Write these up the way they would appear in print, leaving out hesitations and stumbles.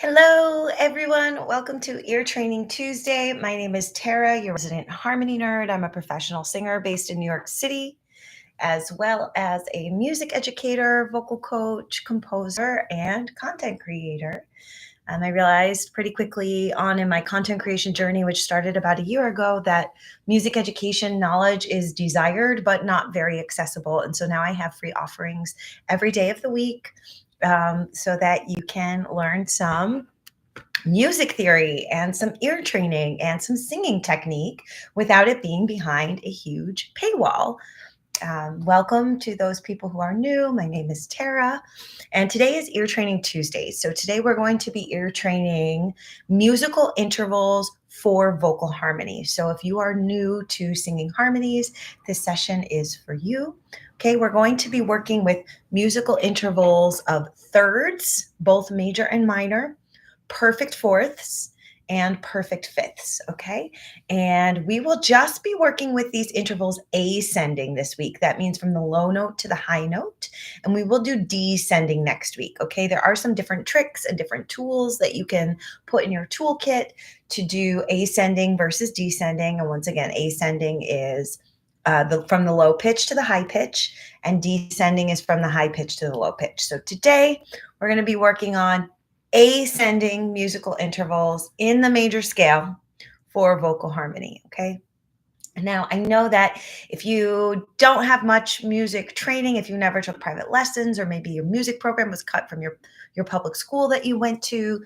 Hello, everyone. Welcome to Ear Training Tuesday. My name is Tara, your resident harmony nerd. I'm a professional singer based in New York City, as well as a music educator, vocal coach, composer, and content creator. I realized pretty quickly on in my content creation journey, which started about a year ago, that music education knowledge is desired but not very accessible. And so now I have free offerings every day of the week so that you can learn some music theory and some ear training and some singing technique without it being behind a huge paywall. Welcome to those people who are new. My name is Tara, and today is Ear Training Tuesday. So today we're going to be ear training musical intervals for vocal harmony. So if you are new to singing harmonies, this session is for you. Okay, we're going to be working with musical intervals of thirds, both major and minor, perfect fourths, and perfect fifths, okay? And we will just be working with these intervals ascending this week. That means from the low note to the high note. And we will do descending next week, okay? There are some different tricks and different tools that you can put in your toolkit to do ascending versus descending. And once again, ascending is from the low pitch to the high pitch, and descending is from the high pitch to the low pitch. So today we're going to be working on ascending musical intervals in the major scale for vocal harmony, okay? Now, I know that if you don't have much music training, if you never took private lessons, or maybe your music program was cut from your public school that you went to,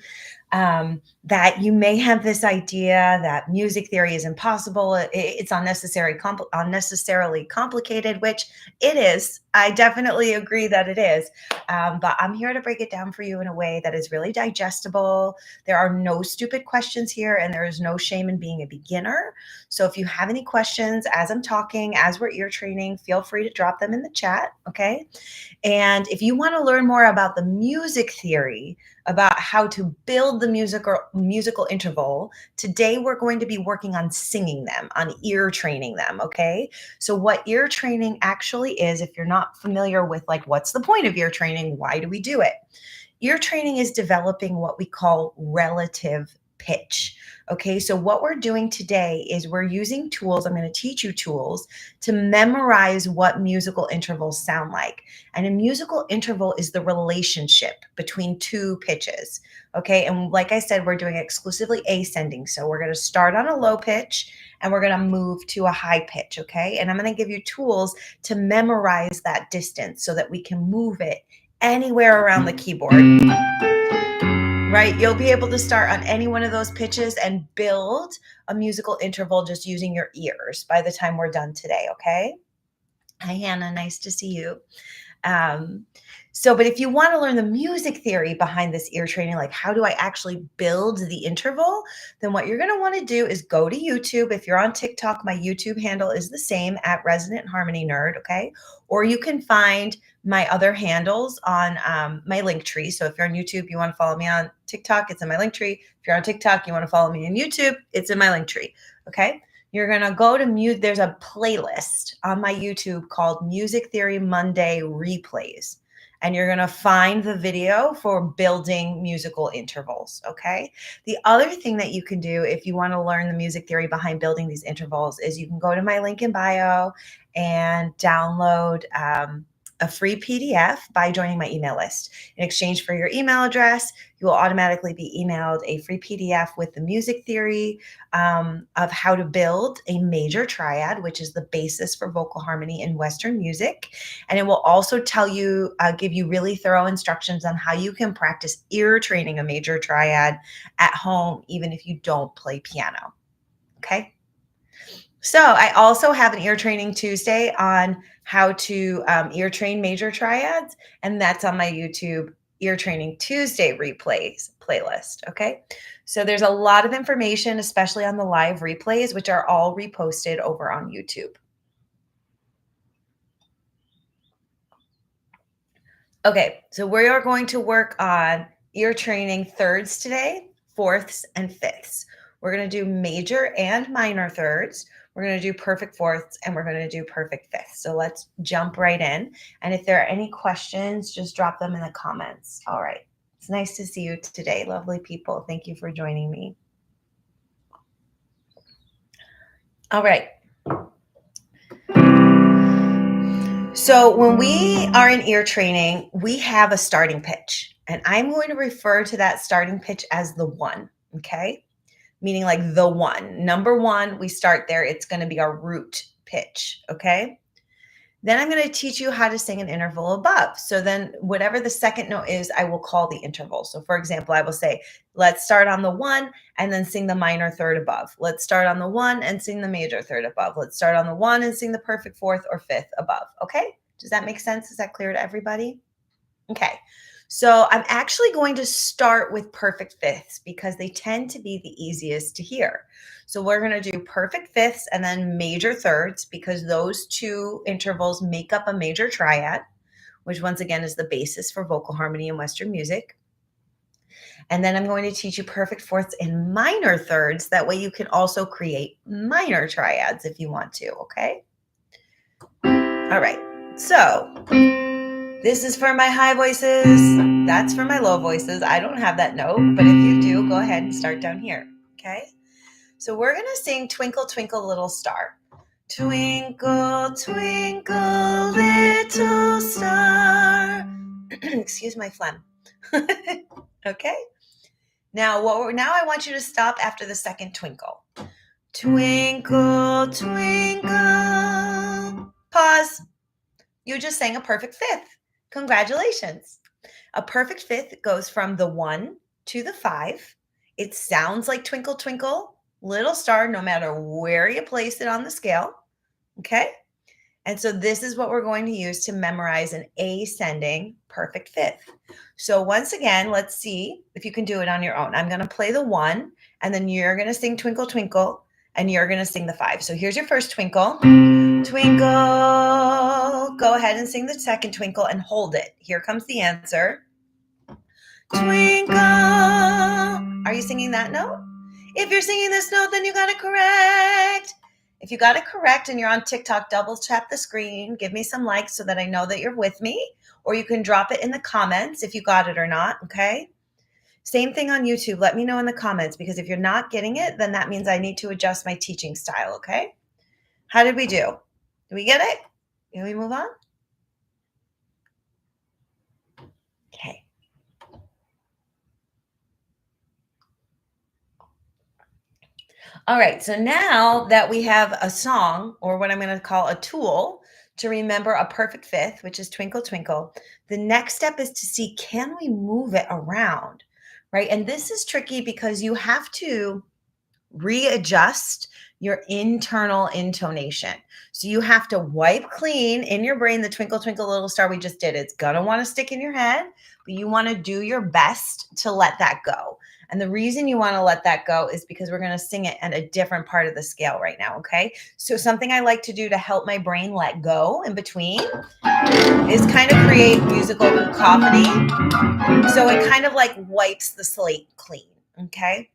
that you may have this idea that music theory is impossible. It's unnecessarily complicated, which it is. I definitely agree that it is. But I'm here to break it down for you in a way that is really digestible. There are no stupid questions here, and there is no shame in being a beginner. So if you have any questions as I'm talking, as we're ear training, feel free to drop them in the chat, okay? And if you want to learn more about the music theory, about how to build the musical interval, today we're going to be working on singing them, on ear training them, okay? So what ear training actually is, if you're not familiar with like what's the point of ear training, why do we do it? Ear training is developing what we call relative pitch. Okay, so what we're doing today is we're using tools. I'm going to teach you tools to memorize what musical intervals sound like. And a musical interval is the relationship between two pitches. Okay, and like I said, we're doing exclusively ascending. So we're going to start on a low pitch and we're going to move to a high pitch. Okay, and I'm going to give you tools to memorize that distance so that we can move it anywhere around the keyboard, right? You'll be able to start on any one of those pitches and build a musical interval just using your ears by the time we're done today, okay? Hi, Hannah. Nice to see you. But if you want to learn the music theory behind this ear training, like how do I actually build the interval, then what you're going to want to do is go to YouTube. If you're on TikTok, my YouTube handle is the same, at Resident Harmony Nerd, okay? Or you can find my other handles on my link tree. So if you're on YouTube, you want to follow me on TikTok, it's in my link tree. If you're on TikTok, you want to follow me on YouTube, it's in my link tree, okay? You're going to go to mute. There's a playlist on my YouTube called Music Theory Monday Replays. And you're going to find the video for building musical intervals, okay? The other thing that you can do if you want to learn the music theory behind building these intervals is you can go to my link in bio and download a free PDF by joining my email list. In exchange for your email address, you will automatically be emailed a free PDF with the music theory of how to build a major triad, which is the basis for vocal harmony in Western music. And it will also tell you, give you really thorough instructions on how you can practice ear training a major triad at home, even if you don't play piano. Okay. So I also have an ear training Tuesday on how to ear train major triads, and that's on my YouTube Ear Training Tuesday replays playlist, okay? So there's a lot of information, especially on the live replays, which are all reposted over on YouTube. Okay, so we are going to work on ear training thirds today, fourths, and fifths. We're going to do major and minor thirds. We're going to do perfect fourths, and we're going to do perfect fifths. So let's jump right in. And if there are any questions, just drop them in the comments. All right. It's nice to see you today, lovely people. Thank you for joining me. All right. So when we are in ear training, we have a starting pitch, and I'm going to refer to that starting pitch as the one, okay? Meaning like the one. Number one, we start there. It's going to be our root pitch, okay? Then I'm going to teach you how to sing an interval above. So then whatever the second note is, I will call the interval. So for example, I will say, let's start on the one and then sing the minor third above. Let's start on the one and sing the major third above. Let's start on the one and sing the perfect fourth or fifth above. Okay? Does that make sense? Is that clear to everybody? Okay. So I'm actually going to start with perfect fifths because they tend to be the easiest to hear. So we're going to do perfect fifths and then major thirds because those two intervals make up a major triad, which once again is the basis for vocal harmony in Western music. And then I'm going to teach you perfect fourths and minor thirds. That way you can also create minor triads if you want to, okay? All right. So this is for my high voices. That's for my low voices. I don't have that note, but if you do, go ahead and start down here. Okay. So we're going to sing Twinkle, Twinkle, Little Star. Twinkle, twinkle, little star. Excuse my phlegm. Okay. Now I want you to stop after the second twinkle. Twinkle, twinkle. Pause. You just sang a perfect fifth. Congratulations. A perfect fifth goes from the 1 to the 5. It sounds like Twinkle, Twinkle, Little Star, no matter where you place it on the scale. Okay? And so this is what we're going to use to memorize an ascending perfect fifth. So once again, let's see if you can do it on your own. I'm going to play the 1, and then you're going to sing Twinkle, Twinkle, and you're going to sing the 5. So here's your first twinkle. Twinkle. Go ahead and sing the second twinkle and hold it. Here comes the answer. Twinkle. Are you singing that note? If you're singing this note, then you got it correct. If you got it correct and you're on TikTok, double tap the screen. Give me some likes so that I know that you're with me. Or you can drop it in the comments if you got it or not, okay? Same thing on YouTube. Let me know in the comments because if you're not getting it, then that means I need to adjust my teaching style, okay? How did we do? Did we get it? Can we move on? Okay. All right. So now that we have a song, or what I'm going to call a tool to remember a perfect fifth, which is Twinkle, Twinkle, the next step is to see, can we move it around? Right. And this is tricky because you have to readjust your internal intonation. So you have to wipe clean in your brain the Twinkle, Twinkle, Little Star we just did. It's going to want to stick in your head, but you want to do your best to let that go. And the reason you want to let that go is because we're going to sing it at a different part of the scale right now, okay? So something I like to do to help my brain let go in between is kind of create musical cacophony. So it kind of like wipes the slate clean, okay?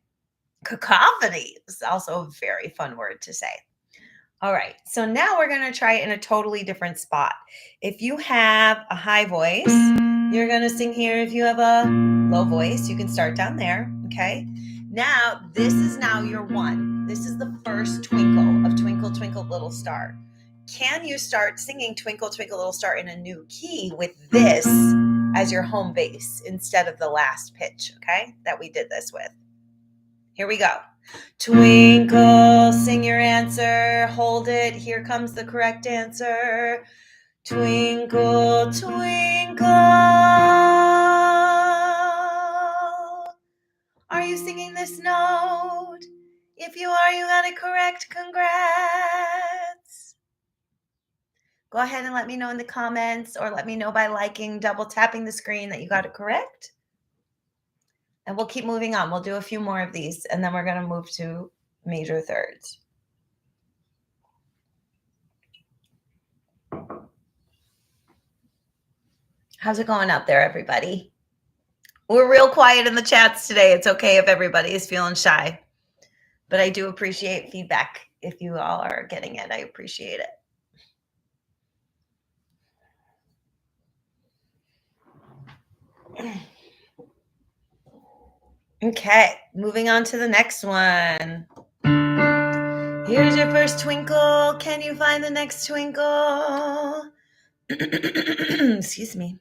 Cacophony is also a very fun word to say. All right, so now we're going to try it in a totally different spot. If you have a high voice, you're going to sing here. If you have a low voice, you can start down there, okay? Now, this is now your 1. This is the first twinkle of Twinkle, Twinkle, Little Star. Can you start singing Twinkle, Twinkle, Little Star in a new key with this as your home base instead of the last pitch, okay, that we did this with? Here we go. Twinkle, sing your answer, hold it, here comes the correct answer. Twinkle, twinkle. Are you singing this note? If you are, you got it correct. Congrats. Go ahead and let me know in the comments or let me know by liking, double tapping the screen that you got it correct. And we'll keep moving on. We'll do a few more of these, and then we're going to move to major thirds. How's it going out there, everybody? We're real quiet in the chats today. It's okay if everybody is feeling shy, but I do appreciate feedback. If you all are getting it, I appreciate it. Okay, moving on to the next one. Here's your first twinkle. Can you find the next twinkle? Excuse me.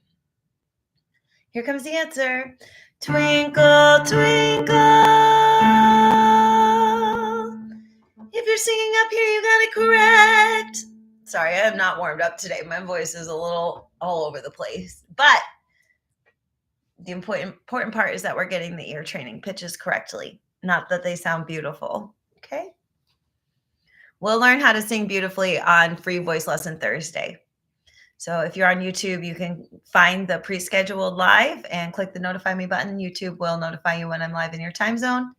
Here comes the answer. Twinkle, twinkle. If you're singing up here, you got it correct. Sorry, I am not warmed up today. My voice is a little all over the place. But the important part is that we're getting the ear training pitches correctly, not that they sound beautiful. Okay? We'll learn how to sing beautifully on Free Voice Lesson Thursday. So if you're on YouTube, you can find the pre-scheduled live and click the notify me button. YouTube will notify you when I'm live in your time zone.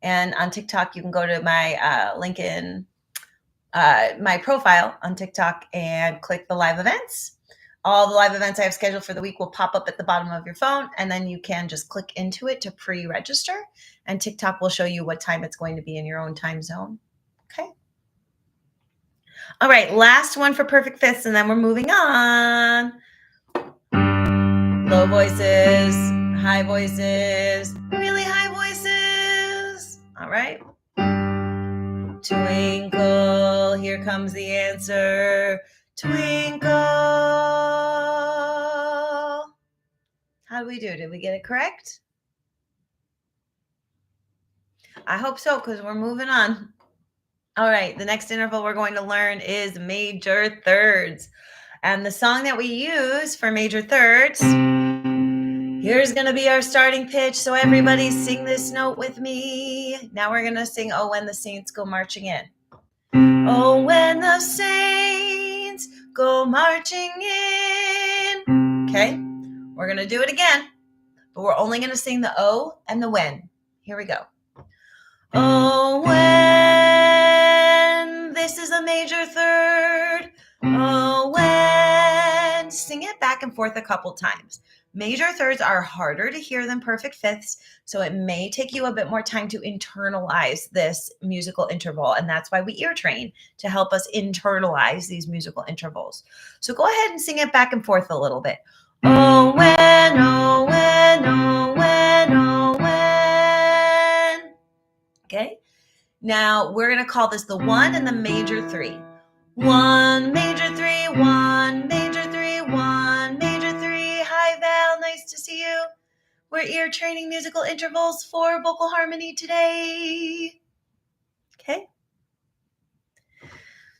And on TikTok, you can go to my link in my profile on TikTok and click the live events. All the live events I have scheduled for the week will pop up at the bottom of your phone, and then you can just click into it to pre-register, and TikTok will show you what time it's going to be in your own time zone. Okay. All right, last one for perfect fifths, and then we're moving on. Low voices, high voices, really high voices. All right. Twinkle, here comes the answer. Twinkle. How did we do? Did we get it correct? I hope so, because we're moving on. All right, the next interval we're going to learn is major thirds. And the song that we use for major thirds, here's going to be our starting pitch. So everybody sing this note with me. Now we're going to sing Oh When the Saints Go Marching In. Oh, when the saints go marching in. Okay, we're going to do it again, but we're only going to sing the O and the when. Here we go. Oh, when this is a major third. Oh, when. Sing it back and forth a couple times. Major thirds are harder to hear than perfect fifths, so it may take you a bit more time to internalize this musical interval, and that's why we ear train, to help us internalize these musical intervals. So go ahead and sing it back and forth a little bit. Oh, when, oh, when, oh, when, oh, when. Okay, now we're going to call this the one and the major three. One, major three, one, major three, one, major three. Hi, Val, nice to see you. We're ear training musical intervals for vocal harmony today. Okay.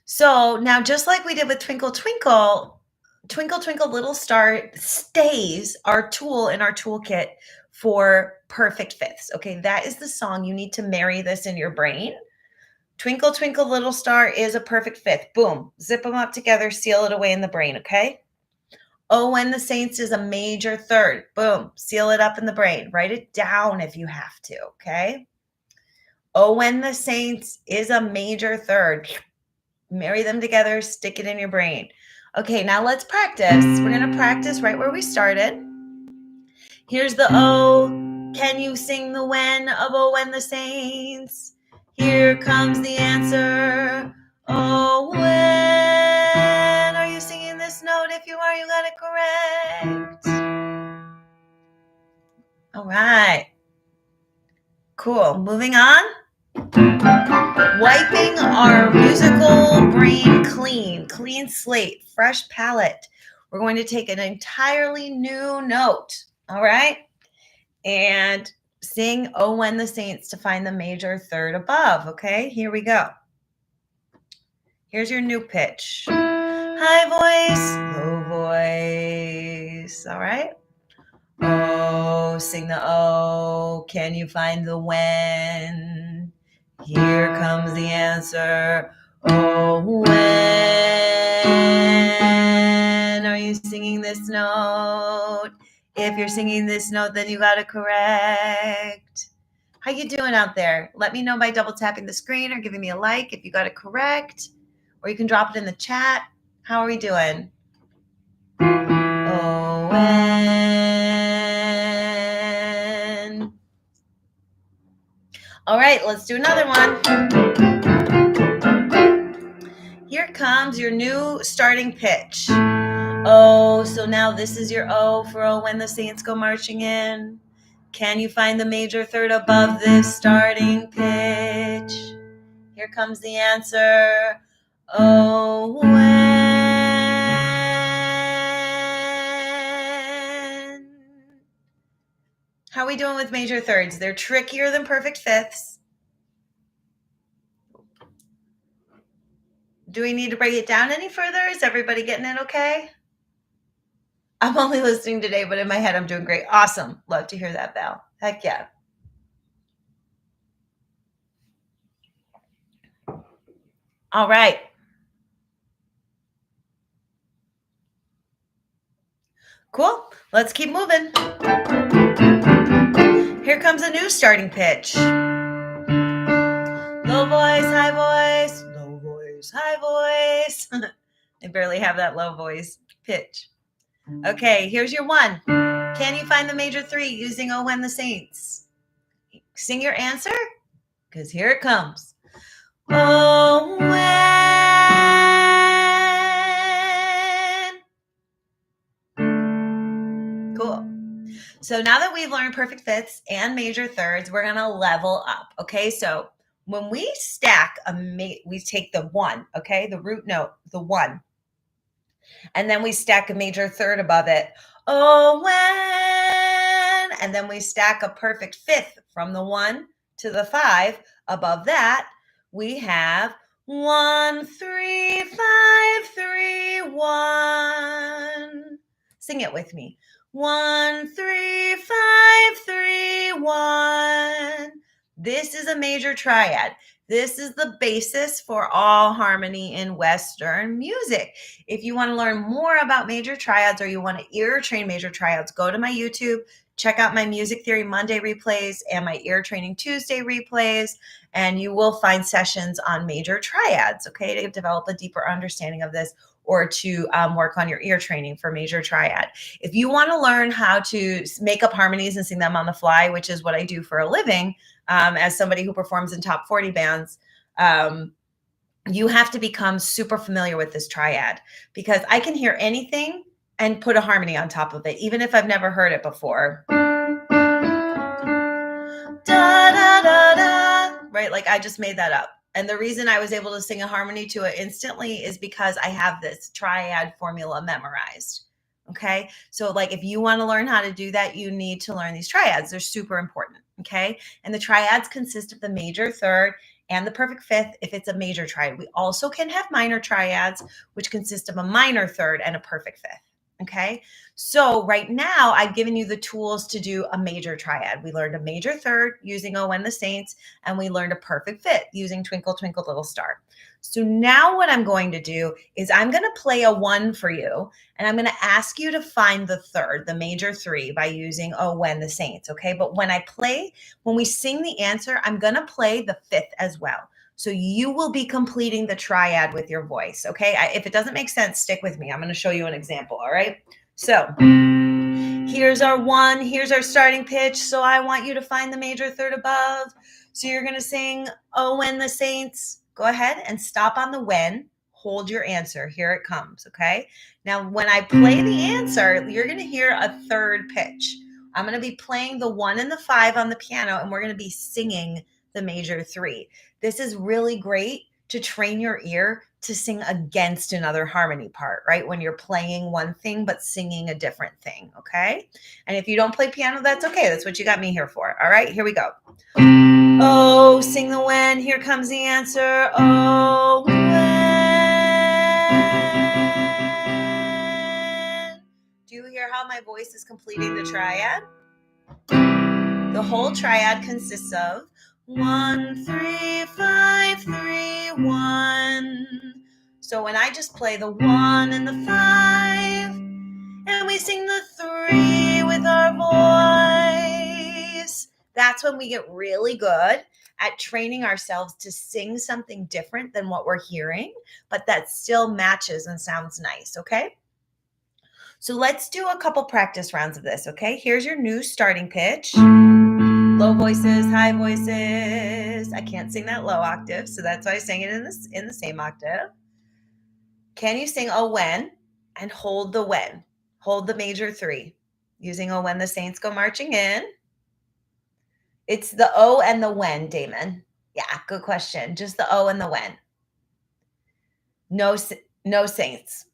So now, just like we did with Twinkle, Twinkle, Twinkle, Twinkle, Little Star stays our tool in our toolkit for perfect fifths. Okay, that is the song. You need to marry this in your brain. Twinkle, Twinkle, Little Star is a perfect fifth. Boom. Zip them up together, seal it away in the brain, okay? Oh, when the Saints is a major third. Boom. Seal it up in the brain. Write it down if you have to, okay? Oh, when the Saints is a major third. Marry them together, stick it in your brain. Okay, now let's practice. We're going to practice right where we started. Here's the O. Can you sing the when of Oh, when the Saints? Here comes the answer. Oh, when are you singing this note? If you are, you got it correct. All right. Cool. Moving on. Wiping our musical brain clean slate, fresh palette. We're going to take an entirely new note. All right. And sing Oh When the Saints to find the major third above. Okay, here we go. Here's your new pitch. High voice, low voice. All right. Oh, sing the O. Can you find the when? Here comes the answer. Oh, when are you singing this note? If you're singing this note, then you got it correct. How you doing out there? Let me know by double tapping the screen or giving me a like if you got it correct. Or you can drop it in the chat. How are we doing? Oh, when. All right, let's do another one. Here comes your new starting pitch. Oh, so now this is your O for Oh When the Saints Go Marching In. Can you find the major third above this starting pitch? Here comes the answer. Oh, when. How are we doing with major thirds? They're trickier than perfect fifths. Do we need to break it down any further? Is everybody getting it okay? I'm only listening today, but in my head, I'm doing great. Awesome. Love to hear that, Val. Heck yeah. All right. Cool. Let's keep moving. Here comes a new starting pitch. Low voice, high voice, low voice, high voice. I barely have that low voice pitch. Okay, here's your one. Can you find the major three using Oh When the Saints? Sing your answer, because here it comes. Oh, when. Cool. So now that we've learned perfect fifths and major thirds, we're going to level up. Okay, so when we stack we take the one, okay, the root note, the one, and then we stack a major third above it. Oh, when, and then we stack a perfect fifth from the 1 to the 5. Above that, we have 1, 3, 5, 3, 1. Sing it with me. 1, 3, 5, 3, 1. This is a major triad. This is the basis for all harmony in Western music. If you want to learn more about major triads or you want to ear train major triads, go to my YouTube, check out my Music Theory Monday replays and my Ear Training Tuesday replays, and you will find sessions on major triads, okay, to develop a deeper understanding of this or to work on your ear training for major triad. If you want to learn how to make up harmonies and sing them on the fly, which is what I do for a living, as somebody who performs in top 40 bands, you have to become super familiar with this triad, because I can hear anything and put a harmony on top of it, even if I've never heard it before. Da, da, da, da, right? Like I just made that up. And the reason I was able to sing a harmony to it instantly is because I have this triad formula memorized. Okay. So like if you want to learn how to do that, you need to learn these triads. They're super important. Okay. And the triads consist of the major third and the perfect fifth if it's a major triad. We also can have minor triads, which consist of a minor third and a perfect fifth. Okay. So right now I've given you the tools to do a major triad. We learned a major third using Oh When the Saints, and we learned a perfect fifth using Twinkle Twinkle Little Star. So now what I'm going to do is I'm going to play a one for you, and I'm going to ask you to find the third, the major three, by using Oh When the Saints. Okay. But when we sing the answer, I'm going to play the fifth as well. So you will be completing the triad with your voice. Okay. If it doesn't make sense, stick with me. I'm going to show you an example. All right. So here's our one. Here's our starting pitch. So I want you to find the major third above. So you're going to sing Oh When the Saints. Go ahead and stop on the when. Hold your answer. Here it comes. Okay. Now, when I play the answer, you're going to hear a third pitch. I'm going to be playing the 1 and the 5 on the piano, and we're going to be singing the major 3. This is really great to train your ear to sing against another harmony part, right? When you're playing one thing but singing a different thing, okay? And if you don't play piano, that's okay. That's what you got me here for. All right, here we go. Oh, sing the when. Here comes the answer. Oh, when. Do you hear how my voice is completing the triad? The whole triad consists of 1, 3, 5, 3, 1. So when I just play the 1 and the 5, and we sing the 3 with our voice, that's when we get really good at training ourselves to sing something different than what we're hearing, but that still matches and sounds nice, okay? So let's do a couple practice rounds of this, okay? Here's your new starting pitch. Low voices, high voices. I can't sing that low octave, so that's why I sang it in the same octave. Can you sing Oh When and hold the when? Hold the major 3 using Oh When the Saints Go Marching In. It's the O and the when, Damon. Yeah, good question. Just the O and the when. No, no saints.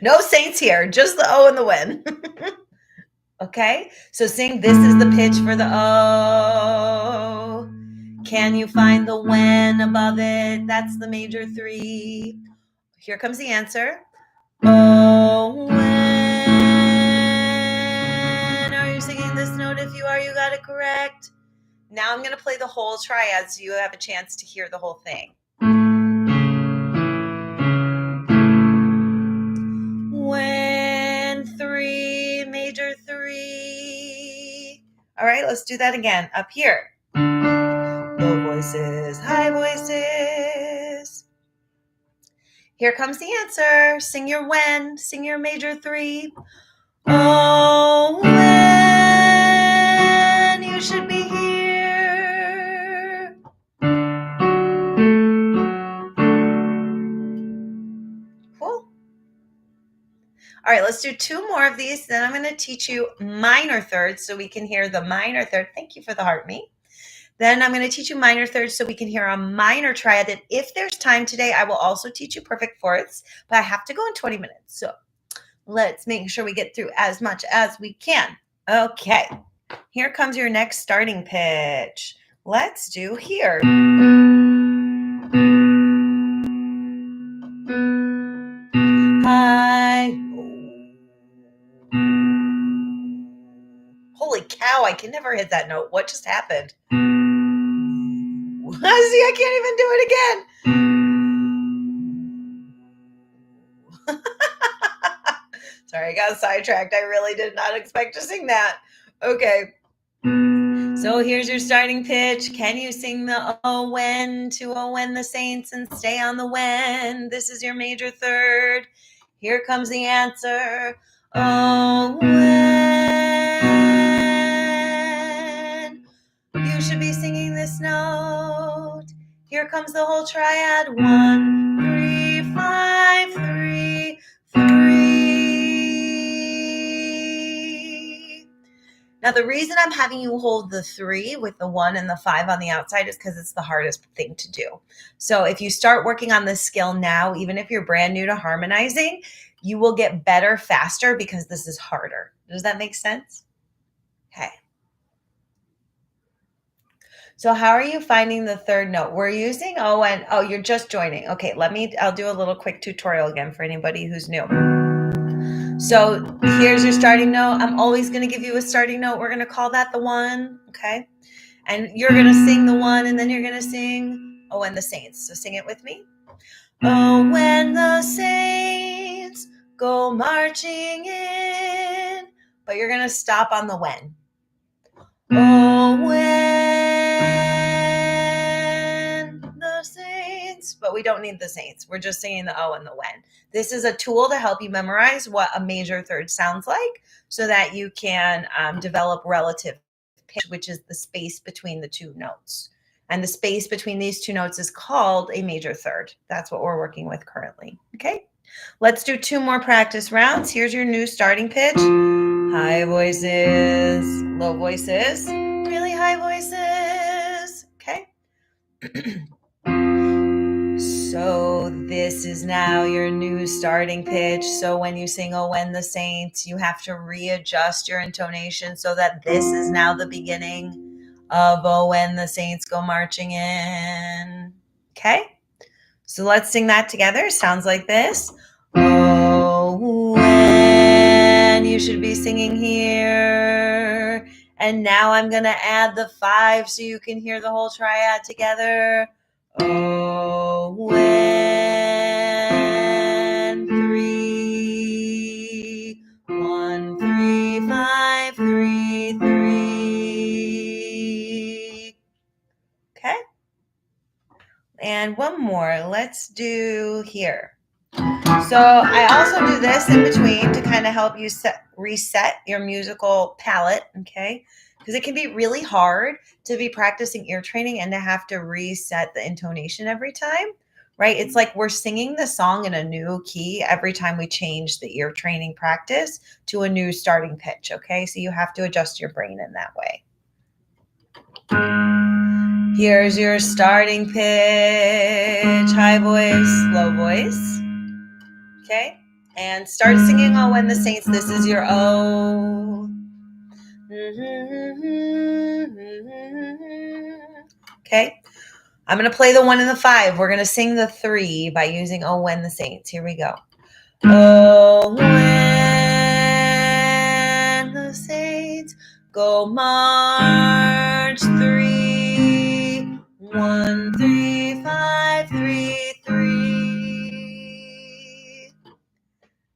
No saints here. Just the O and the when. Okay, so sing This Is the Pitch for the O. Can you find the when above it? That's the major 3. Here comes the answer. Oh, when are you singing this note? If you are, you got it correct. Now I'm going to play the whole triad so you have a chance to hear the whole thing. When 3, major 3. All right, let's do that again. Up here. Low voices, high voices. Here comes the answer. Sing your when, sing your major 3. Oh, when you should be here. Cool. All right, let's do 2 more of these. Then I'm going to teach you minor thirds so we can hear the minor third. Thank you for the heart me. Then I'm going to teach you minor thirds so we can hear a minor triad. And if there's time today, I will also teach you perfect fourths, but I have to go in 20 minutes. So let's make sure we get through as much as we can. Okay, here comes your next starting pitch. Let's do here. High. Holy cow, I can never hit that note. What just happened? See, I can't even do it again. Sorry, I got sidetracked. I really did not expect to sing that. Okay. So here's your starting pitch. Can you sing the oh when to oh when the saints and stay on the when? This is your major third. Here comes the answer. Oh when you should be singing this note. Here comes the whole triad. 1, 3, 5, 3, 3. Now, the reason I'm having you hold the 3 with the 1 and the 5 on the outside is because it's the hardest thing to do. So if you start working on this skill now, even if you're brand new to harmonizing, you will get better faster because this is harder. Does that make sense? Okay. So how are you finding the third note? We're using oh, and oh, you're just joining. Okay, I'll do a little quick tutorial again for anybody who's new. So here's your starting note. I'm always going to give you a starting note. We're going to call that the 1, okay? And you're going to sing the 1, and then you're going to sing oh, when the saints. So sing it with me. Oh, when the saints go marching in. But you're going to stop on the when. Oh, when the saints. But we don't need the saints. We're just singing the oh and the when. This is a tool to help you memorize what a major third sounds like so that you can develop relative pitch, which is the space between the 2 notes. And the space between these 2 notes is called a major third. That's what we're working with currently. Okay, let's do 2 more practice rounds. Here's your new starting pitch. High voices, low voices, really high voices. Okay. So this is now your new starting pitch. So when you sing oh when the saints, you have to readjust your intonation so that this is now the beginning of oh when the saints go marching in. Okay? So let's sing that together. Sounds like this. Oh, when you should be singing here. And now I'm going to add the 5 so you can hear the whole triad together. Oh, when 3, 1, 3, 5, 3, 3. Okay. And one more. Let's do here. So I also do this in between to kind of help you reset your musical palette, okay? Because it can be really hard to be practicing ear training and to have to reset the intonation every time. right? It's like we're singing the song in a new key every time we change the ear training practice to a new starting pitch, okay? So you have to adjust your brain in that way. Here's your starting pitch, high voice, low voice, okay? And start singing "Oh When the Saints." This is your O. Okay, I'm going to play the 1 and the 5. We're going to sing the 3 by using "Oh When the Saints." Here we go. Oh, when the saints go march 3, 1, 3, 5, 3, 3.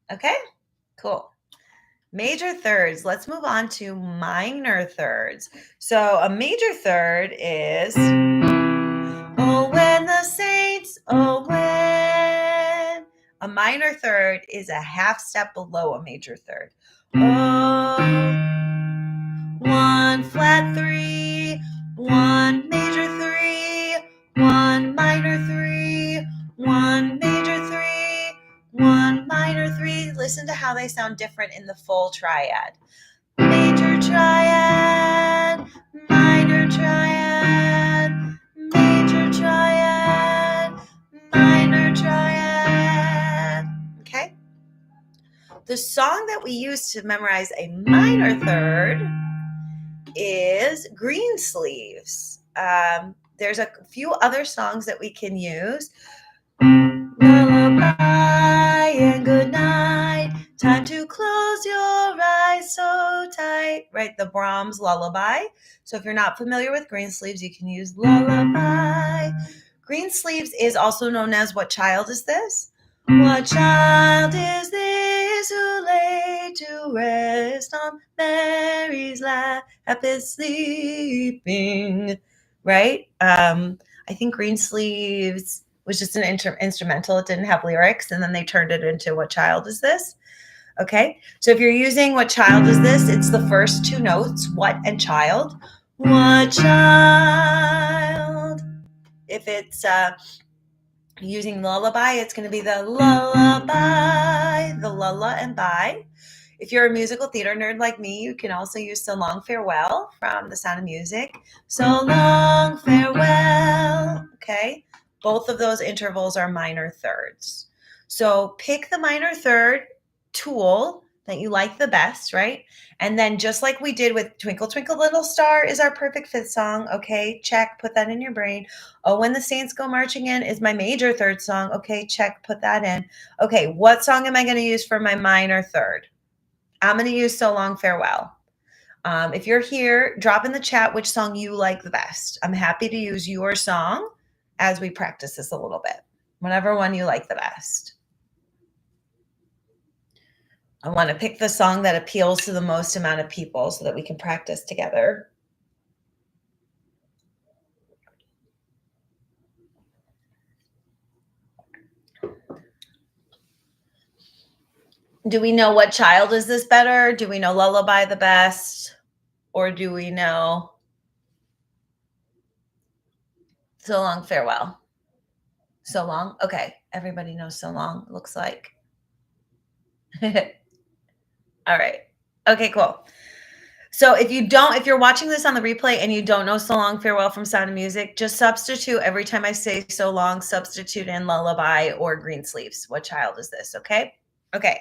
Okay, cool. Major thirds. Let's move on to minor thirds. So a major third is oh when the saints, oh when. A minor third is a half step below a major third. Oh, 1 flat 3, 1 major 3, 1 minor 3, 1 major 3, 1 minor 3. Listen to how they sound different in the full triad. Major triad, minor triad, major triad, minor triad. Okay? The song that we use to memorize a minor third is Greensleeves. There's a few other songs that we can use. Lullaby and good night, time to close your eyes so tight, right? The Brahms lullaby. So if you're not familiar with Greensleeves, you can use lullaby. Greensleeves is also known as What Child Is This? What child is this who lay to rest on Mary's lap is sleeping, right? I think Greensleeves was just an instrumental. It didn't have lyrics, and then they turned it into What Child Is This? Okay, so if you're using What Child Is This, it's the first 2 notes, what and child. What child? If it's using lullaby, it's going to be the lullaby, the lulla and by. If you're a musical theater nerd like me, you can also use So Long Farewell from The Sound of Music. So long farewell, okay? Both of those intervals are minor thirds. So pick the minor third tool that you like the best, right? And then just like we did with Twinkle Twinkle Little Star is our perfect fifth song. Okay, check, put that in your brain. Oh, When the Saints Go Marching In is my major third song. Okay, check, put that in. Okay, what song am I going to use for my minor third? I'm going to use So Long Farewell. If you're here, drop in the chat which song you like the best. I'm happy to use your song as we practice this a little bit. Whatever one you like the best. I want to pick the song that appeals to the most amount of people so that we can practice together. Do we know What Child Is This better? Do we know Lullaby the best? Or do we know So Long Farewell? So Long? Okay, everybody knows So Long, looks like. All right. Okay, cool. So if you're watching this on the replay and you don't know So Long Farewell from Sound of Music, just substitute every time I say so long, substitute in lullaby or Greensleeves. What child is this? Okay. Okay.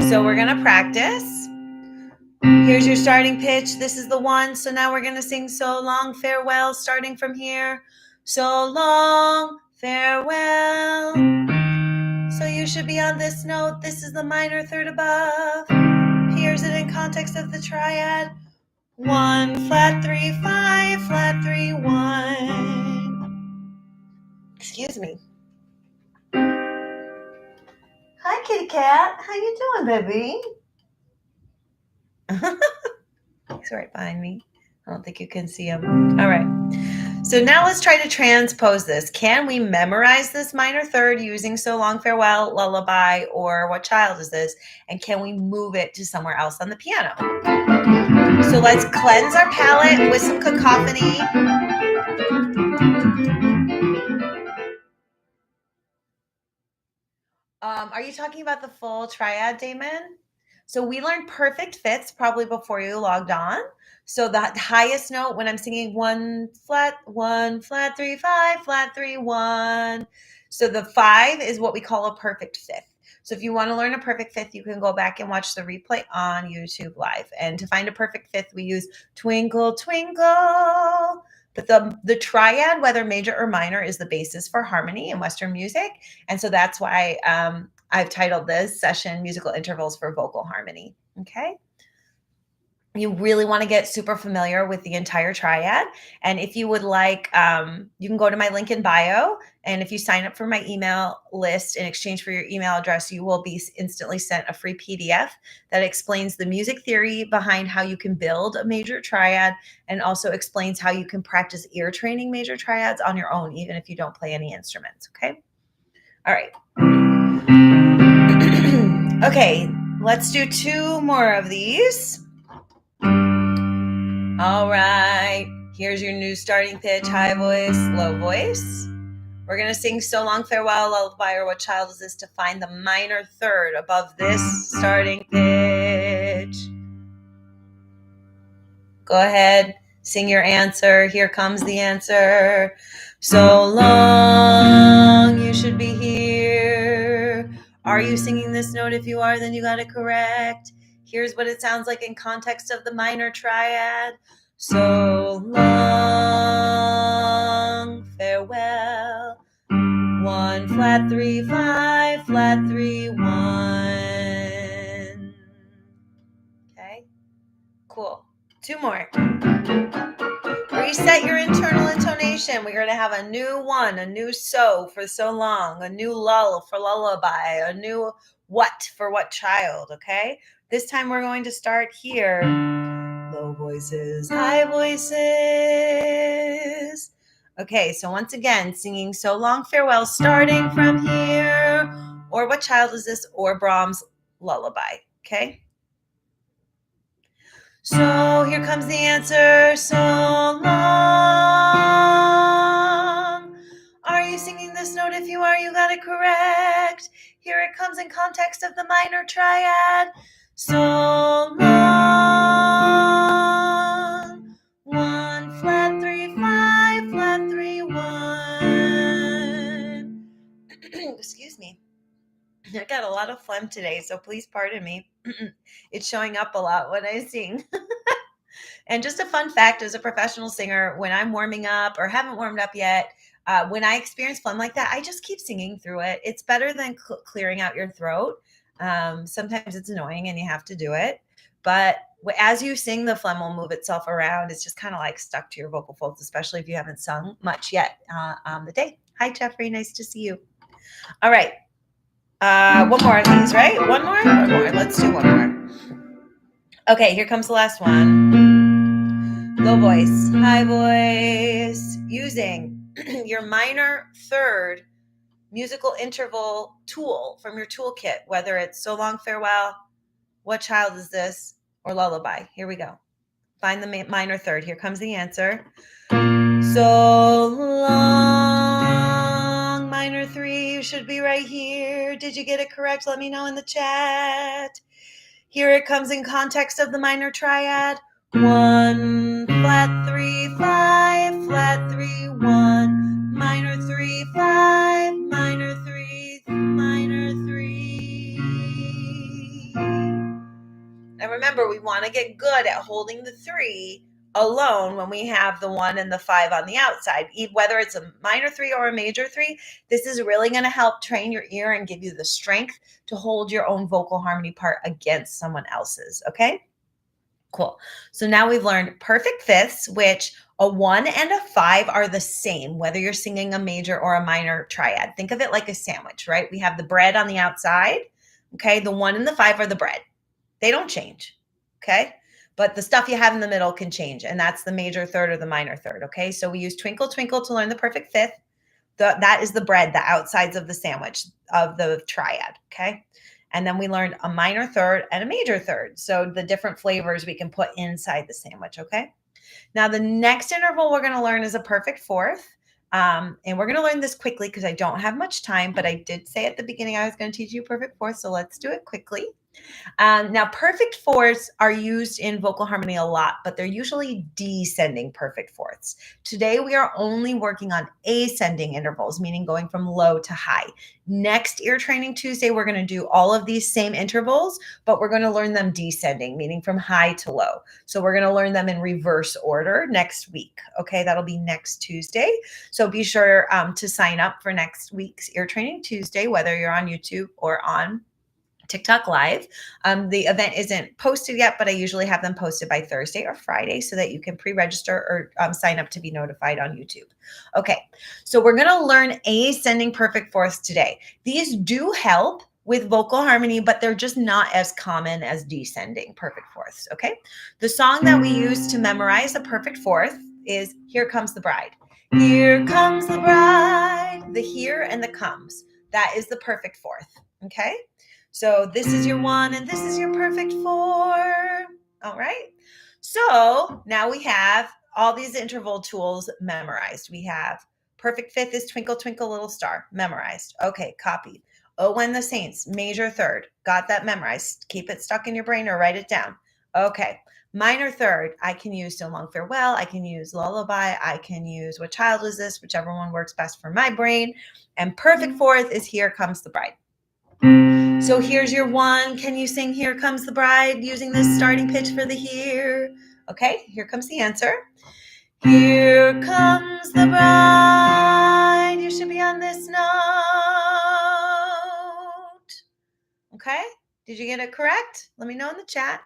So we're going to practice. Here's your starting pitch. This is the 1. So now we're going to sing So Long Farewell starting from here. So long farewell. So you should be on this note. This is the minor third above. Here's it in context of the triad. 1 flat 3 5 flat 3 1. Excuse me. Hi, kitty cat. How you doing, baby? He's right behind me. I don't think you can see him. All right. So now let's try to transpose this. Can we memorize this minor third using So Long Farewell, Lullaby, or What Child Is This? And can we move it to somewhere else on the piano? So let's cleanse our palate with some cacophony. Are you talking about the full triad, Damon? So we learned perfect fifths probably before you logged on. So the highest note when I'm singing one, flat, three, five, flat, three, one. So the five is what we call a perfect fifth. So if you want to learn a perfect fifth, you can go back and watch the replay on YouTube Live. And to find a perfect fifth, we use Twinkle, Twinkle. But the triad, whether major or minor, is the basis for harmony in Western music. And so that's why I've titled this session Musical Intervals for Vocal Harmony. Okay. You really want to get super familiar with the entire triad. And if you would like, you can go to my link in bio. And if you sign up for my email list in exchange for your email address, you will be instantly sent a free PDF that explains the music theory behind how you can build a major triad and also explains how you can practice ear training major triads on your own, even if you don't play any instruments. Okay. All right. Okay, let's do two more of these. All right, here's your new starting pitch, high voice, low voice. We're going to sing So Long Farewell, Lullaby, or What Child Is This to find the minor third above this starting pitch. Go ahead, sing your answer. Here comes the answer. So long, you should be here. Are you singing this note? If you are, then you got it correct. Here's what it sounds like in context of the minor triad. So long, farewell. 1, flat, 3, 5, flat, 3, 1. Okay, cool. Two more. Reset your internal intonation. We're going to have a new one, a new so for so long, a new lull for lullaby, a new what for what child, okay? This time we're going to start here. Low voices, high voices. Okay, so once again, singing So Long Farewell, starting from here, or What Child Is This, or Brahms' Lullaby, okay? So here comes the answer. So long. Are you singing this note? If you are, you got it correct. Here it comes in context of the minor triad. So long. 1, flat, 3, 5, flat, 3, 1. Excuse me. I got a lot of phlegm today, so please pardon me. It's showing up a lot when I sing. And just a fun fact, as a professional singer, when I'm warming up or haven't warmed up yet, when I experience phlegm like that, I just keep singing through it. It's better than clearing out your throat. Sometimes it's annoying and you have to do it. But as you sing, the phlegm will move itself around. It's just kind of like stuck to your vocal folds, especially if you haven't sung much yet on the day. Hi, Jeffrey. Nice to see you. All right. One more of these, right? One more? One more. Let's do one more. Okay, here comes the last one. Low voice, high voice, using your minor third musical interval tool from your toolkit, whether it's So Long Farewell, What Child Is This, or Lullaby. Here we go. Find the minor third. Here comes the answer. So long, minor 3, you should be right here. Did you get it correct? Let me know in the chat. Here it comes in context of the minor triad. 1, flat, 3, 5, flat, 3, 1, minor 3, 5, minor 3, minor 3. And remember, we want to get good at holding the 3 alone when we have the 1 and the 5 on the outside. Whether it's a minor 3 or a major 3, this is really going to help train your ear and give you the strength to hold your own vocal harmony part against someone else's, okay? Cool. So now we've learned perfect fifths, which a 1 and a 5 are the same, whether you're singing a major or a minor triad. Think of it like a sandwich, right? We have the bread on the outside, okay? The 1 and the 5 are the bread. They don't change, okay? But the stuff you have in the middle can change, and that's the major third or the minor third, okay? So we use Twinkle, Twinkle to learn the perfect fifth. That is the bread, the outsides of the sandwich of the triad, okay? And then we learned a minor third and a major third. So the different flavors we can put inside the sandwich, okay? Now the next interval we're going to learn is a perfect fourth. And we're going to learn this quickly because I don't have much time, but I did say at the beginning I was going to teach you perfect fourth, so let's do it quickly. Now, perfect fourths are used in vocal harmony a lot, but they're usually descending perfect fourths. Today, we are only working on ascending intervals, meaning going from low to high. Next Ear Training Tuesday, we're going to do all of these same intervals, but we're going to learn them descending, meaning from high to low. So we're going to learn them in reverse order next week. Okay, that'll be next Tuesday. So be sure to sign up for next week's Ear Training Tuesday, whether you're on YouTube or on TikTok Live. The event isn't posted yet, but I usually have them posted by Thursday or Friday so that you can pre-register or sign up to be notified on YouTube. Okay, so we're going to learn ascending perfect fourths today. These do help with vocal harmony, but they're just not as common as descending perfect fourths, okay? The song that we use to memorize a perfect fourth is Here Comes the Bride. Here comes the bride. The here and the comes. That is the perfect fourth, okay? So this is your one and this is your perfect four. All right. So now we have all these interval tools memorized. We have perfect fifth is Twinkle, Twinkle, Little Star, memorized. Okay, copied. Oh, when the Saints, major third, got that memorized. Keep it stuck in your brain or write it down. Okay. Minor third, I can use So Long Farewell. I can use Lullaby. I can use What Child Is This? Whichever one works best for my brain. And perfect fourth is Here Comes the Bride. So here's your one. Can you sing Here Comes the Bride using this starting pitch for the here? Okay, here comes the answer. Here comes the bride. You should be on this note. Okay, did you get it correct? Let me know in the chat.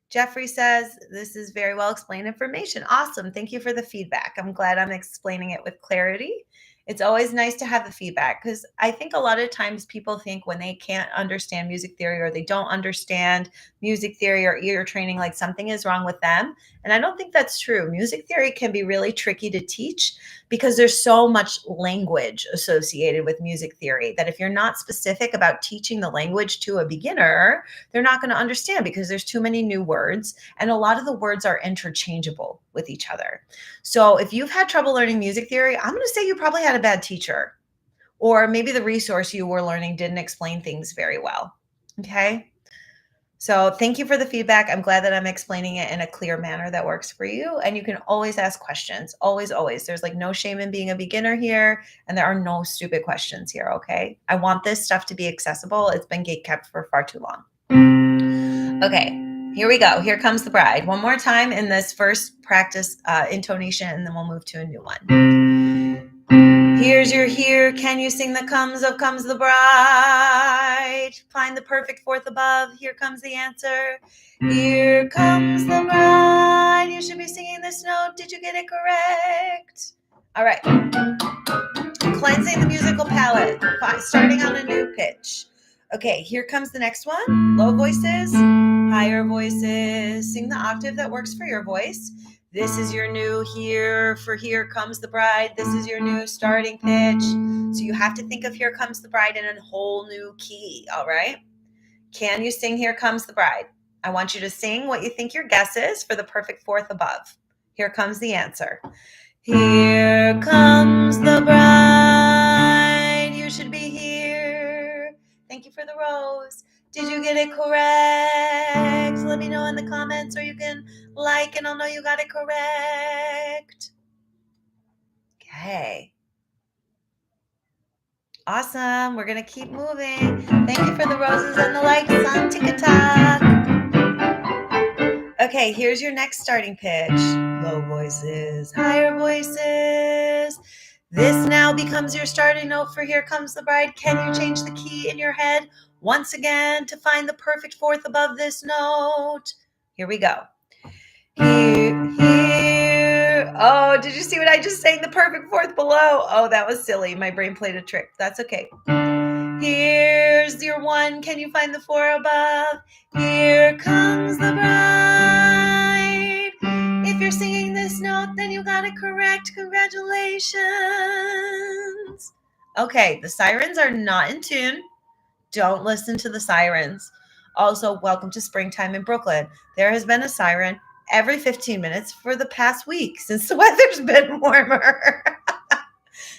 Jeffrey says, this is very well explained information. Awesome. Thank you for the feedback. I'm glad I'm explaining it with clarity. It's always nice to have the feedback because I think a lot of times people think when they can't understand music theory or they don't understand music theory or ear training, like something is wrong with them. And I don't think that's true. Music theory can be really tricky to teach because there's so much language associated with music theory that if you're not specific about teaching the language to a beginner, they're not going to understand because there's too many new words and a lot of the words are interchangeable with each other. So if you've had trouble learning music theory, I'm going to say you probably had a bad teacher, or maybe the resource you were learning didn't explain things very well. Okay. So thank you for the feedback. I'm glad that I'm explaining it in a clear manner that works for you. And you can always ask questions. Always, always. There's like no shame in being a beginner here. And there are no stupid questions here. Okay. I want this stuff to be accessible. It's been gatekept for far too long. Okay. Here we go. Here comes the bride. One more time in this first practice intonation, and then we'll move to a new one. Here's your here. Can you sing the comes the bride? Find the perfect fourth above. Here comes the answer. Here comes the bride. You should be singing this note. Did you get it correct? All right. Cleansing the musical palette. Starting on a new pitch. Okay, here comes the next one. Low voices, higher voices. Sing the octave that works for your voice. This is your new here for Here Comes the Bride. This is your new starting pitch. So you have to think of Here Comes the Bride in a whole new key, all right? Can you sing Here Comes the Bride? I want you to sing what you think your guess is for the perfect fourth above. Here comes the answer. Here comes the bride. You should be here. Thank you for the rose. Did you get it correct? Let me know in the comments, or you can like and I'll know you got it correct. Okay. Awesome. We're going to keep moving. Thank you for the roses and the likes on TikTok. Okay, here's your next starting pitch. Low voices, higher voices. This now becomes your starting note for Here Comes the Bride. Can you change the key in your head once again to find the perfect fourth above this note? Here we go. Here. Oh, did you see what I just sang? The perfect fourth below. Oh, that was silly. My brain played a trick. That's okay. Here's your one. Can you find the four above? Here comes the bride. If you're singing this note, then you got it correct. Congratulations. Okay, the sirens are not in tune. Don't listen to the sirens. Also, welcome to springtime in Brooklyn. There has been a siren every 15 minutes for the past week since the weather's been warmer.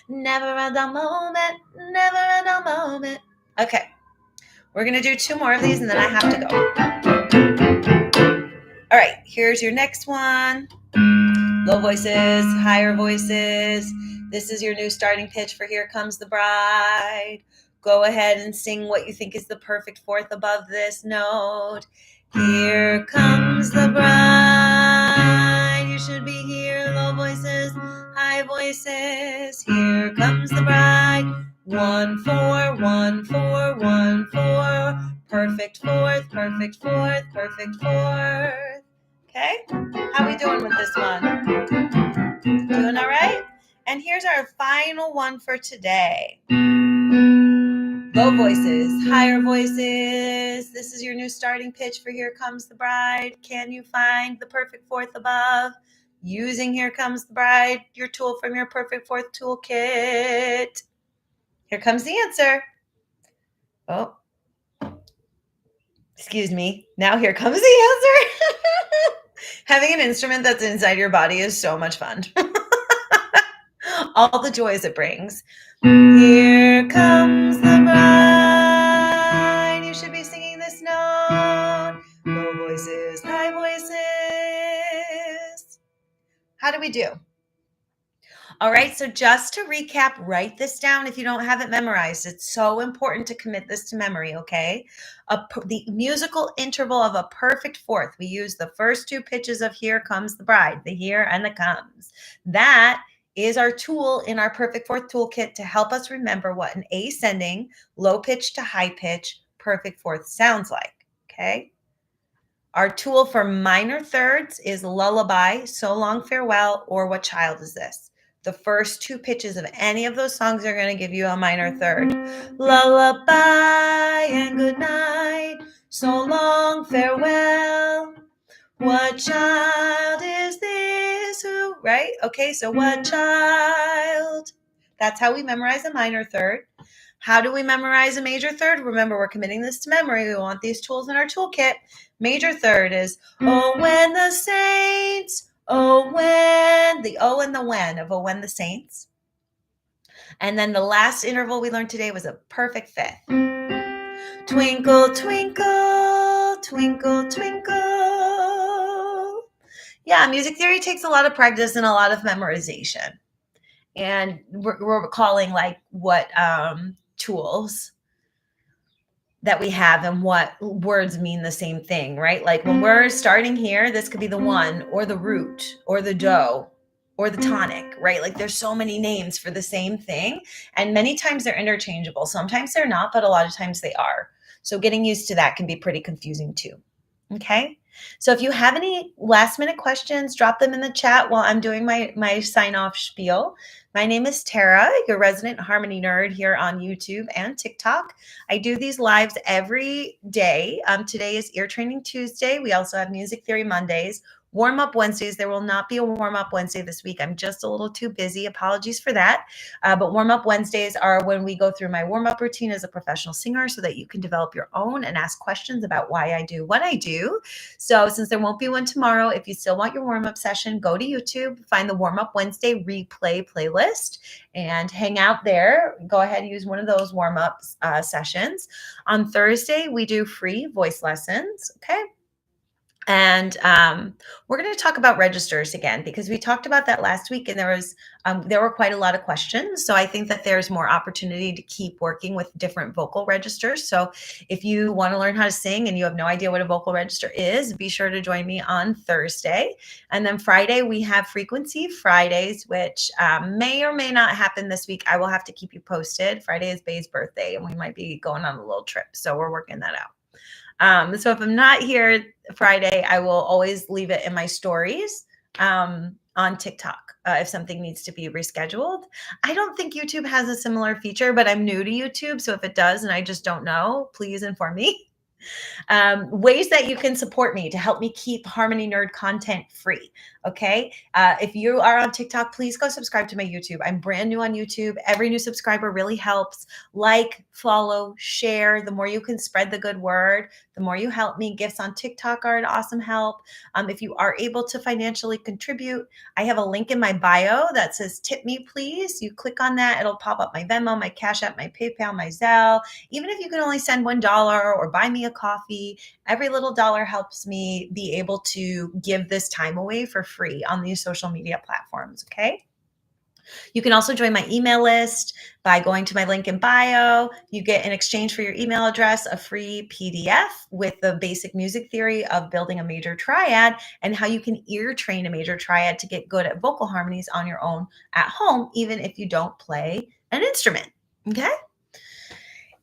Never a dull moment, never a dull moment. Okay, we're going to do 2 more of these and then I have to go. All right, here's your next one. Low voices, higher voices. This is your new starting pitch for Here Comes the Bride. Go ahead and sing what you think is the perfect fourth above this note. Here comes the bride. You should be here. Low voices, high voices. Here comes the bride. 1 4 1 4 1 4. Perfect fourth, perfect fourth, perfect fourth. Okay, how we doing with this one? Doing all right? And here's our final one for today. Low voices, higher voices. This is your new starting pitch for Here Comes the Bride. Can you find the perfect fourth above? Using Here Comes the Bride, your tool from your perfect fourth toolkit. Here comes the answer. Oh, excuse me. Now here comes the answer. Having an instrument that's inside your body is so much fun. All the joys it brings. Here comes the bride. You should be singing this note. Low voices, high voices. How do we do? All right, so just to recap, write this down if you don't have it memorized. It's so important to commit this to memory, okay? The musical interval of a perfect fourth. We use the first 2 pitches of Here Comes the Bride, the here and the comes. That is our tool in our perfect fourth toolkit to help us remember what an ascending, low pitch to high pitch, perfect fourth sounds like, okay? Our tool for minor thirds is lullaby, so long farewell, or what child is this? The first 2 pitches of any of those songs are going to give you a minor third. Lullaby and good night, so long farewell. What child is this? Who, right? Okay, so what child? That's how we memorize a minor third. How do we memorize a major third? Remember, we're committing this to memory. We want these tools in our toolkit. Major third is, oh, when the saints, oh, when, the oh and the when of oh, when the saints. And then the last interval we learned today was a perfect fifth. Twinkle, twinkle, twinkle, twinkle. Yeah, music theory takes a lot of practice and a lot of memorization. And we're recalling like what tools that we have and what words mean the same thing, right? Like when we're starting here, this could be the one or the root or the do or the tonic, right? Like there's so many names for the same thing. And many times they're interchangeable. Sometimes they're not, but a lot of times they are. So getting used to that can be pretty confusing too. Okay. So if you have any last minute questions, drop them in the chat while I'm doing my sign off spiel. My name is Tara, your resident harmony nerd here on YouTube and TikTok. I do these lives every day. Today is Ear Training Tuesday. We also have Music Theory Mondays. Warm-up Wednesdays. There will not be a warm-up Wednesday this week. I'm just a little too busy. Apologies for that. But warm-up Wednesdays are when we go through my warm-up routine as a professional singer so that you can develop your own and ask questions about why I do what I do. So since there won't be one tomorrow, if you still want your warm-up session, go to YouTube, find the Warm-Up Wednesday replay playlist, and hang out there. Go ahead and use one of those warm-up sessions. On Thursday, we do free voice lessons, okay? And we're going to talk about registers again because we talked about that last week and there were quite a lot of questions. So I think that there's more opportunity to keep working with different vocal registers. So if you want to learn how to sing and you have no idea what a vocal register is, be sure to join me on Thursday. And then Friday, we have Frequency Fridays, which may or may not happen this week. I will have to keep you posted. Friday is Bay's birthday and we might be going on a little trip. So we're working that out. So if I'm not here Friday, I will always leave it in my stories on TikTok if something needs to be rescheduled. I don't think YouTube has a similar feature, but I'm new to YouTube. So if it does and I just don't know, please inform me. Ways that you can support me to help me keep Harmony Nerd content free. Okay. If you are on TikTok, please go subscribe to my YouTube. I'm brand new on YouTube. Every new subscriber really helps. Like, follow, share. The more you can spread the good word, the The more you help me, gifts on TikTok are an awesome help. If you are able to financially contribute, I have a link in my bio that says tip me please. You click on that, it'll pop up my Venmo, my Cash App, my PayPal, my Zelle. Even if you can only send $1 or buy me a coffee, every little dollar helps me be able to give this time away for free on these social media platforms. Okay. You can also join my email list by going to my link in bio. You get, in exchange for your email address, a free PDF with the basic music theory of building a major triad and how you can ear train a major triad to get good at vocal harmonies on your own at home, even if you don't play an instrument. Okay.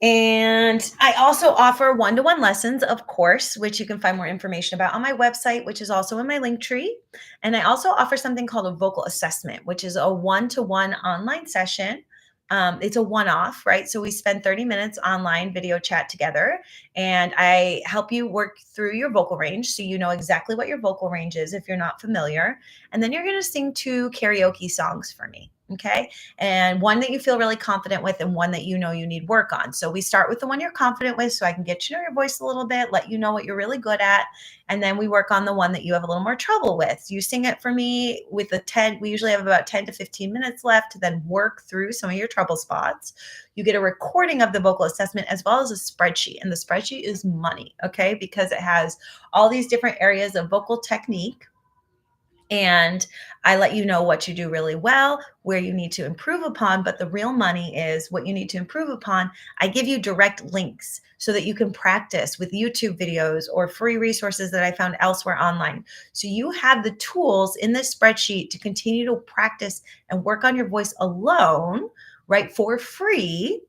And I also offer one-to-one lessons, of course, which you can find more information about on my website, which is also in my link tree. And I also offer something called a vocal assessment, which is a one-to-one online session. It's a one-off, right? So we spend 30 minutes online video chat together, and I help you work through your vocal range so you know exactly what your vocal range is if you're not familiar. And then you're going to sing 2 karaoke songs for me. Okay. And one that you feel really confident with and one that you know you need work on. So we start with the one you're confident with so I can get to know your voice a little bit, let you know what you're really good at. And then we work on the one that you have a little more trouble with. You sing it for me with a 10. We usually have about 10 to 15 minutes left to then work through some of your trouble spots. You get a recording of the vocal assessment as well as a spreadsheet. And the spreadsheet is money, okay? Because it has all these different areas of vocal technique. And I let you know what you do really well, where you need to improve upon. But the real money is what you need to improve upon. I give you direct links so that you can practice with YouTube videos or free resources that I found elsewhere online. So you have the tools in this spreadsheet to continue to practice and work on your voice alone, right, for free.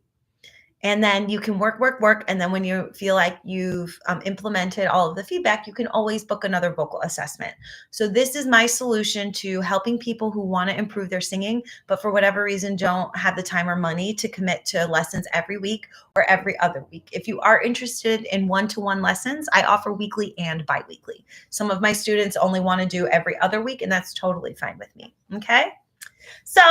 And then you can work, work, work. And then when you feel like you've implemented all of the feedback, you can always book another vocal assessment. So this is my solution to helping people who want to improve their singing, but for whatever reason don't have the time or money to commit to lessons every week or every other week. If you are interested in one-to-one lessons, I offer weekly and biweekly. Some of my students only want to do every other week, and that's totally fine with me. Okay. So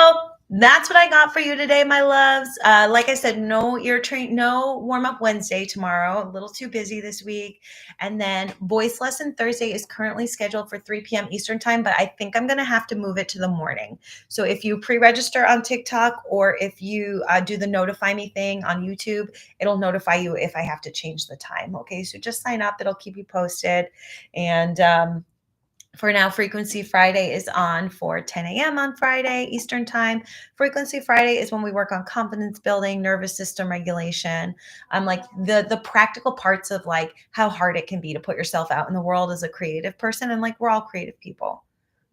that's what I got for you today, my loves. Like I said, no warm-up Wednesday tomorrow. A little too busy this week. And then voice lesson Thursday is currently scheduled for 3 p.m. Eastern time, but I think I'm going to have to move it to the morning. So if you pre-register on TikTok or if you do the notify me thing on YouTube, it'll notify you if I have to change the time. Okay, so just sign up. It'll keep you posted. And for now, Frequency Friday is on for 10 a.m. on Friday, Eastern time. Frequency Friday is when we work on confidence building, nervous system regulation, like the practical parts of like how hard it can be to put yourself out in the world as a creative person. And like, we're all creative people,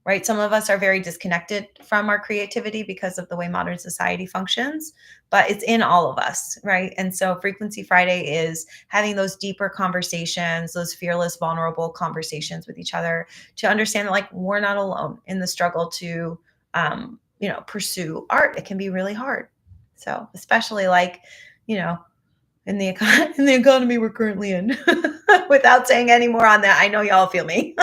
right? Some of us are very disconnected from our creativity because of the way modern society functions, but it's in all of us, right? And so Frequency Friday is having those deeper conversations, those fearless, vulnerable conversations with each other to understand that like we're not alone in the struggle to, pursue art. It can be really hard. So especially like, in the in the economy we're currently in, without saying any more on that, I know y'all feel me.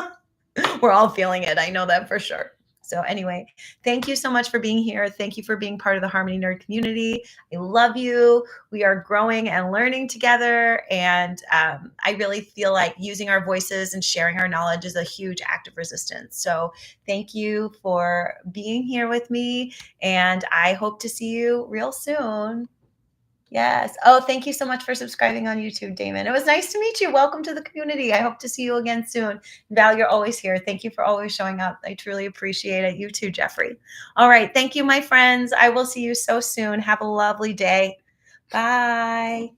We're all feeling it. I know that for sure. So anyway, thank you so much for being here. Thank you for being part of the Harmony Nerd community. I love you. We are growing and learning together. And I really feel like using our voices and sharing our knowledge is a huge act of resistance. So thank you for being here with me. And I hope to see you real soon. Yes. Oh, thank you so much for subscribing on YouTube, Damon. It was nice to meet you. Welcome to the community. I hope to see you again soon. Val, you're always here. Thank you for always showing up. I truly appreciate it. You too, Jeffrey. All right. Thank you, my friends. I will see you so soon. Have a lovely day. Bye.